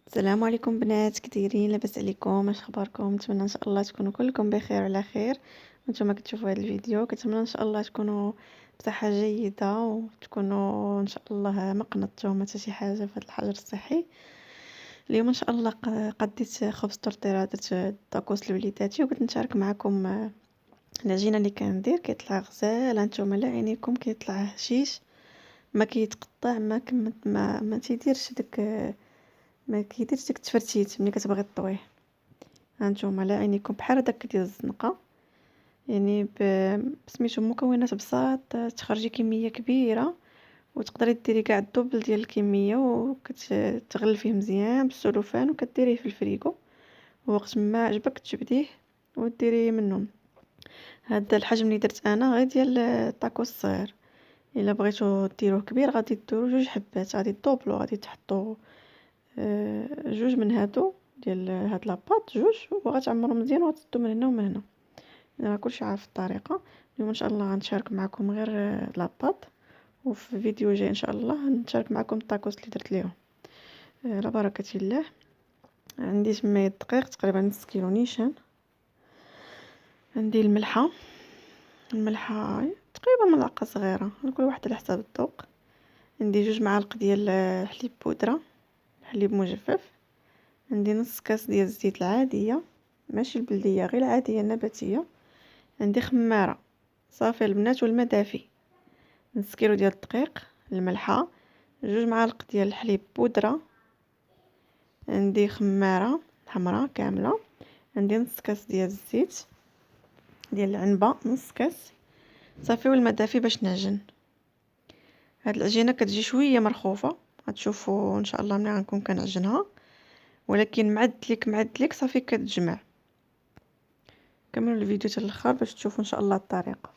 السلام عليكم بنات، كدايرين؟ لاباس عليكم؟ اش اخباركم؟ نتمنى ان شاء الله تكونوا كلكم بخير وعلى خير. وانتم كتشوفوا هذا الفيديو كنتمنى ان شاء الله تكونوا بصحه جيده وتكونوا ان شاء الله ما قنطتوا ما حتى شي حاجه في هذا الحجر الصحي. اليوم ان شاء الله قديت خبز طرطيره، درت طاكوس لوليداتي وقلت نشارك معكم العجينه اللي كندير. كيطلع غزال، هانتوما لا عينيكم كيطلع هشيش، ما كيتقطع، ما تيديرش داك، ما كيديرش داك التفرتيت ملي كتبغي طويه. هانتوما لا عينيكم بحال داك ديال الزنقه، يعني بسميتو مكونات بساط تخرجي كميه كبيره وتقدري ديري كاع الدوبل ديال الكميه، وكتغلفيه مزيان بالسلوفان وكديريه في الفريغو، ووقت ما عجبك تجبديه وديري منهم. هذا الحجم اللي درت انا غير ديال الطاكوس الصغير. الا بغيتو ديروه كبير غادي ديروا جوج حبات، غادي دوبلو، غادي تحطوا جوج من هادو ديال هاد لاباط، جوج، وغتعمروا مزيان وغتسدوا من هنا ومن هنا. راه كلشي عارف الطريقه. اليوم ان شاء الله غنشارك معكم غير لاباط، وفي فيديو جاي ان شاء الله نشارك معكم الطاكوس اللي درت ليهم. على بركه الله. عندي تماية دقيق تقريبا نص كيلو نيشان. عندي الملحه تقريبا ملعقه صغيره، كل واحد على حسب الذوق. عندي جوج معالق ديال حليب بودره، حليب مجفف. عندي نص كاس ديال الزيت العاديه، ماشي البلديه، غير العاديه النباتيه. عندي خماره صافي البنات والماء دافي. نص كيلو ديال الدقيق، الملحه، جوج معالق ديال الحليب بودره. عندي خماره حمراء كامله. عندي نص كاس ديال الزيت ديال العنبه، نص كاس صافي، والماء دافي باش نعجن. هاد العجينه كتجي شويه مرخوفه، غتشوفوا ان شاء الله ملي غنكون كنعجنها، ولكن معدلك صافي كتجمع. كملوا الفيديو حتى الاخر باش تشوفوا ان شاء الله الطريقه.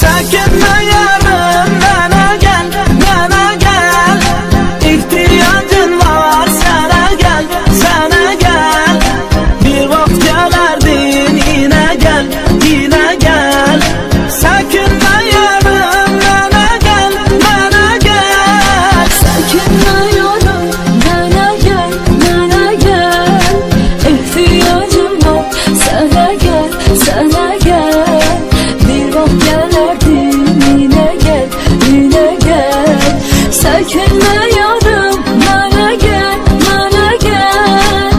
Sakınma yarım bana gel, bana gel. İhtiyacın var sana gel, sana gel. Bir vakit gelerdin yine gel, yine gel. Sakınma yarım bana gel, bana gel. Sakınma yarım bana gel, bana gel. İhtiyacım var sana gel, sana gel. Bir vakit gelerdin yine gel, yine gel. Sakınma yarım bana gel, bana gel.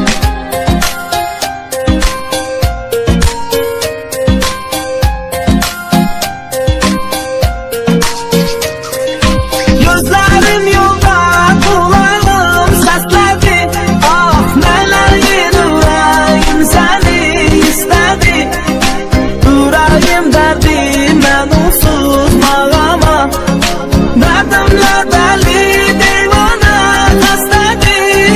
Gözlerim yolda, kulağım sesledi. Ah meleğin yüreğim seni istedi. Yüreğim derdim ben onsuz bağlama. Derdimle deli divane kastedim.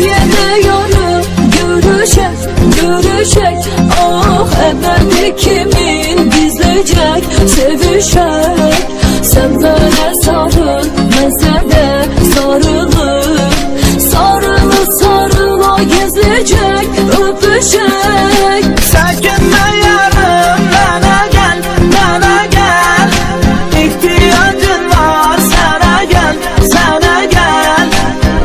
Yine yarım görüşek, görüşek. Ah ebedi kimin gizleyecek, sevişek. Sen böyle sarıl, ben de sarılır. Sarılı sarıla gizleyecek, öpüşek. Sakınma yarım bana gel, bana gel. İhtiyacın var sana gel, sana gel.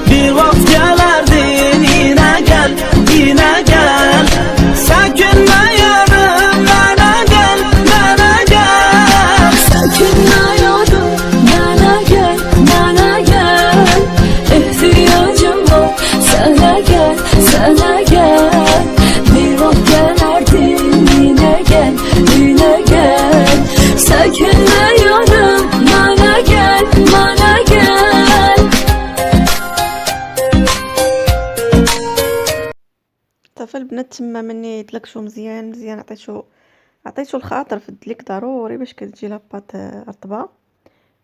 Bir vakit gelerdin yine gel, yine gel. Sakınma yarım bana gel, bana gel. Sakınma yarım bana gel, bana gel. İhtiyacım var sana gel, sana gel. Bir vakit gelerdin yine gel, yine gel. Sakınma yarım bana gel, bana gel. صافي البنات تما مني تلكشو مزيان مزيان، عطيتو الخاطر في الدليك ضروري باش كتجي لاباط رطبه.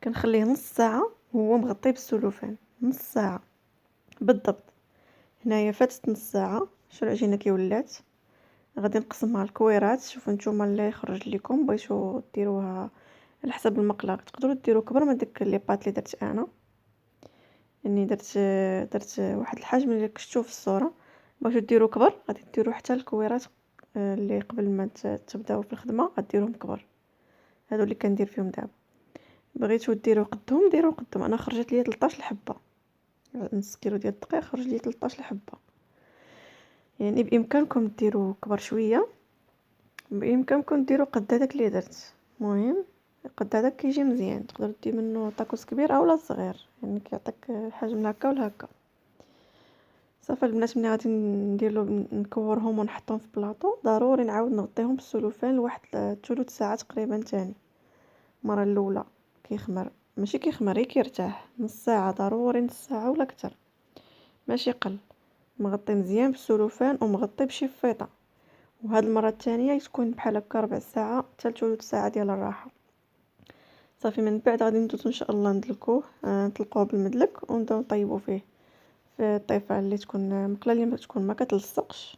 كنخليه نص ساعه وهو مغطي بالسلوفان، نص ساعه بالضبط. هنايا فاتت نص ساعه، شو العجينه كي ولات. غادي نقسمها لكويرات. شوفوا نتوما اللي يخرج لكم، بغيتو ديروها على حسب المقله تقدروا ديروا كبر من داك لي بات اللي درت انا. يعني درت واحد الحجم اللي شفتو في الصوره. بغيتو ديروا كبر غادي ديروا حتى الكويرات اللي قبل ما تبداو في الخدمه غديروهم كبر. هادو اللي كندير فيهم دابا. بغيتو ديرو قدهم ديرو قدهم. انا خرجت ليا 13 حبه، نص كيلو ديال الدقيق خرج لي 13 حبه. يعني بامكانكم ديروا كبر شويه، بامكانكم ديروا قد هذاك اللي درت. المهم قد هذاك كيجي مزيان، تقدروا دير منه طاكوس كبير اولا صغير، يعني كيعطيك حجم هكا ولا هكا. صافي البنات ملي غادي نديرلو نكورهم ونحطهم في بلاطو، ضروري نعاود نغطيهم بالسلوفان لواحد 3 ساعة تقريبا. تاني المره الاولى كيخمر، ماشي كيخمر غير كيرتاح، نص ساعه ضروري، نص ساعه ولا اكثر ماشي قل. مغطي مزيان بالسلوفان ومغطي بشي فيطه. وهاد المره الثانيه تكون بحال هكا 4 ساعه حتى 3 ساعه ديال الراحه. صافي من بعد غادي ندوزو ان شاء الله ندلكوه، نطلقوه بالمدلك ونبداو نطيبو فيه في الطيفه اللي تكون مقله، اللي تكون ما كتلصقش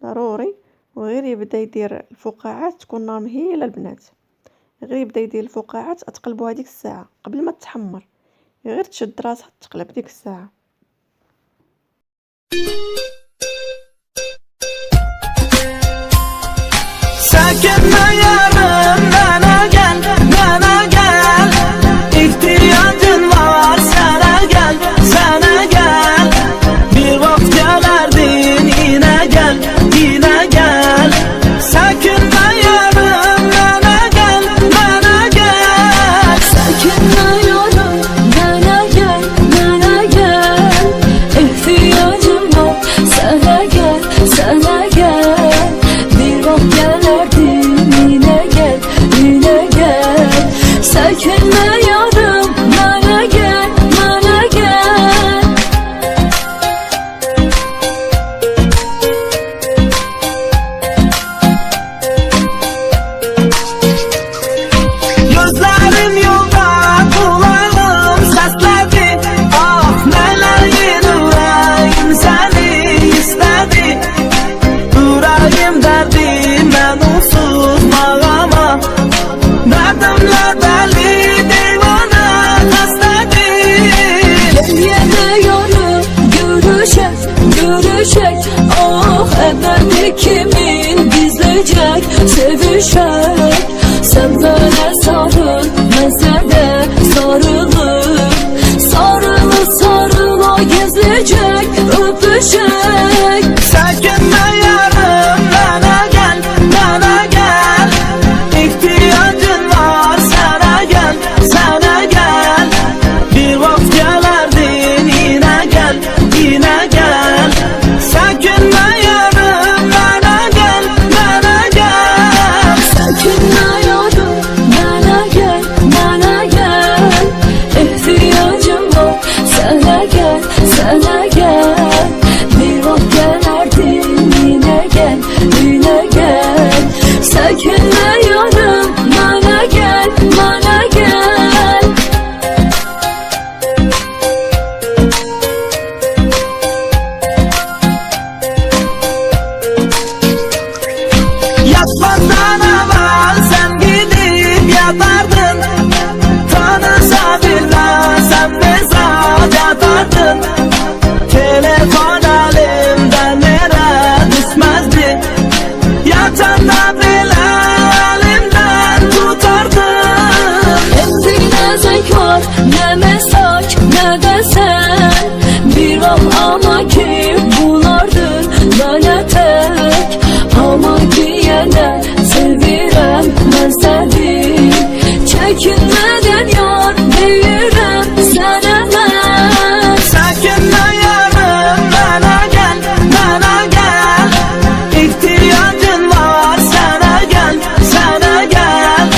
ضروري. وغير يبدا يدير الفقاعات تكون نار مهيله البنات، غير يبدا يدير الفقاعات تقلبوا هذيك الساعه قبل ما تحمر، غير تشد راسها تقلب ديك الساعه. Sakınma yarım bana gel, bana gel. İhtiyacın var sana gel, sana gel. Bir vakit gelerdin yine gel, yine gel. Sakınma yarım bana gel, bana gel. Sakınma yarım bana gel, bana gel. İhtiyacım var sana gel, sana gel. Bir vakit gelerdin yine gel, yine gel. Sakınma yarım bana gel, bana gel. Gözlerim yolda, kulağım sesledi. Ah meleğin yüreğim seni istedi. Yüreğim derdimden unsuz bağlama. Derdimle deli divane hastadır. Yine yarım görüşek, görüşek. Ah ebedi kimin gizleyecek, sevişek. Sen bana sarıl, ben sana sarılır. Sarılı sarıla gezecek, öpüşek. Sakınma yarım bana gel, bana gel. İhtiyacın var sana gel, sana gel. Bir vakit gelerdin yine gel, yine gel. Sakınma yarım bana gel, bana gel. Sakınma yarım bana gel, bana gel. İhtiyacım var sana gel, sana gel. Bir vakit gelerdin yine gel, yine gel. Sakınma yarım bana gel, bana gel. Yatmadan evvel sen gidip yatardın. Tanısa bilmezsem mezat yatardın. Telefon elimden yere düşmezdi. Yatanda bile elimden tutardın. Şimdi ne zevk var, ne mesaj, ne de sen. Bir an ama ki bunlardır bana tek. Ama ki yine sevirem ben seni. Çekinmeden yar değilim sana ben. Sakınma yarım bana gel, bana gel. İhtiyacın var sana gel, sana gel.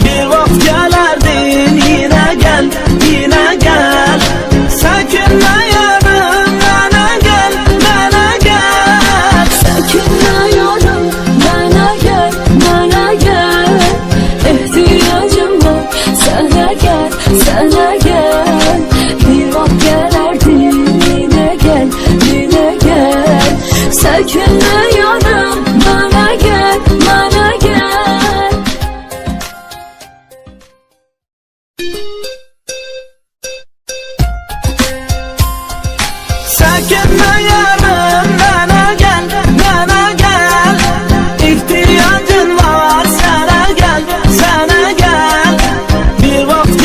Bir vakit gelerdin yine gel, yine gel. Sakınma yarım bana gel, bana gel. Sakınma yarım bana gel, bana gel. İhtiyacım var sana gel, sana gel. Bir vakit gelerdin yine gel, yine gel. Sakınma yarım bana gel, bana gel. Sakınma yarım bana gel, bana gel. İhtiyacın var sana gel, sana gel. Bir vakit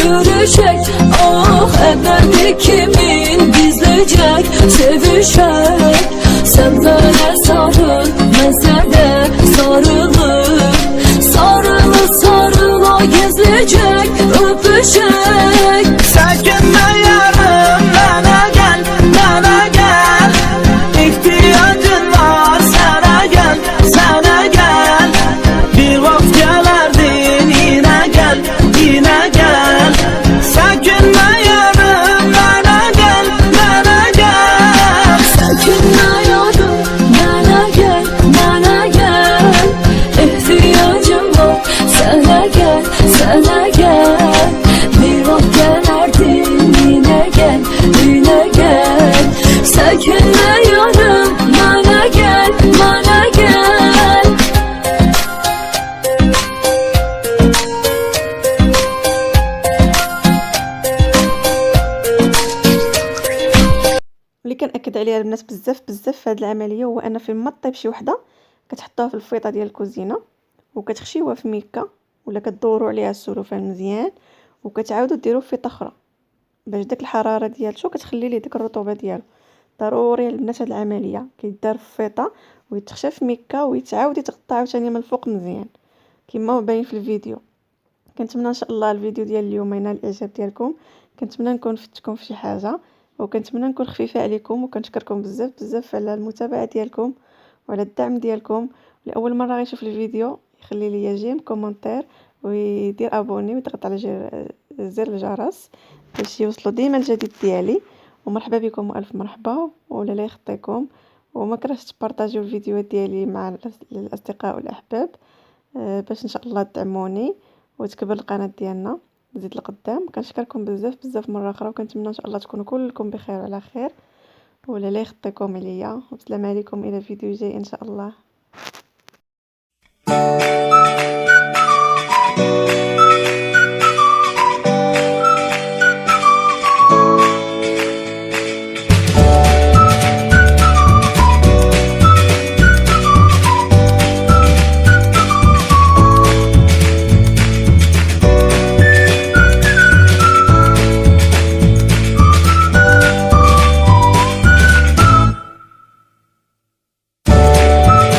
görecek. Ah evvelki kimin gizleyecek, sevişek. Sen böyle sarıl, ben de sarılır. Sarılı sarıla gezecek, öpüşek. Sakınma yarım, bana gel, bana gel. İhtiyacın var, sana gel, sana gel. Bir vakit gelerdin, yine gel, yine gel. Sakınma yarım, bana gel, bana gel. Sakınma yarım, bana gel, bana gel. İhtiyacım var, sana gel, sana gel. Bir vakit gelerdin, yine gel, yine gel. Sakınma yarım, bana gel, bana gel. واللي كنأكد عليها البنات بزاف في هذه العمليه هو ان فين ما طيب شي وحده كتحطوها في الفيطه ديال الكوزينه وكتخشيوها في ميكا ولا كدوروا عليها السلوفان مزيان وكتعاودوا ديروا في فيطه اخرى باش داك الحراره ديالته كتخلي ليه ديك الرطوبه ديالو. ضروري البنات هذه العمليه كيدار في فيطه ويتخشى في ميكا ويتعاود يتغطى عاوتاني من الفوق مزيان كما هو باين في الفيديو. كنتمنى ان شاء الله الفيديو ديال اليوم ينال الاعجاب ديالكم. كنتمنى نكون فدتكم في شي حاجه وكنتمنى نكون خفيفه عليكم وكنشكركم بزاف على المتابعه ديالكم وعلى الدعم ديالكم. لاول مره غيشوف الفيديو يخلي لي جيم كومونتير ويدير ابوني ويضغط على زر الجرس باش يوصلوا ديما الجديد ديالي. ومرحبا بكم والف مرحبا ولا لا يخطيكم وما كرهتش تبارطاجيو الفيديوهات ديالي مع الاصدقاء والاحباب باش ان شاء الله تدعموني وتكبر القناه ديالنا تزيد لقدام. كنشكركم بزاف مره اخرى وكنتمنى ان شاء الله تكونوا كلكم بخير وعلى خير ولا لا يخطيكم عليا. والسلام عليكم الى فيديو جاي ان شاء الله.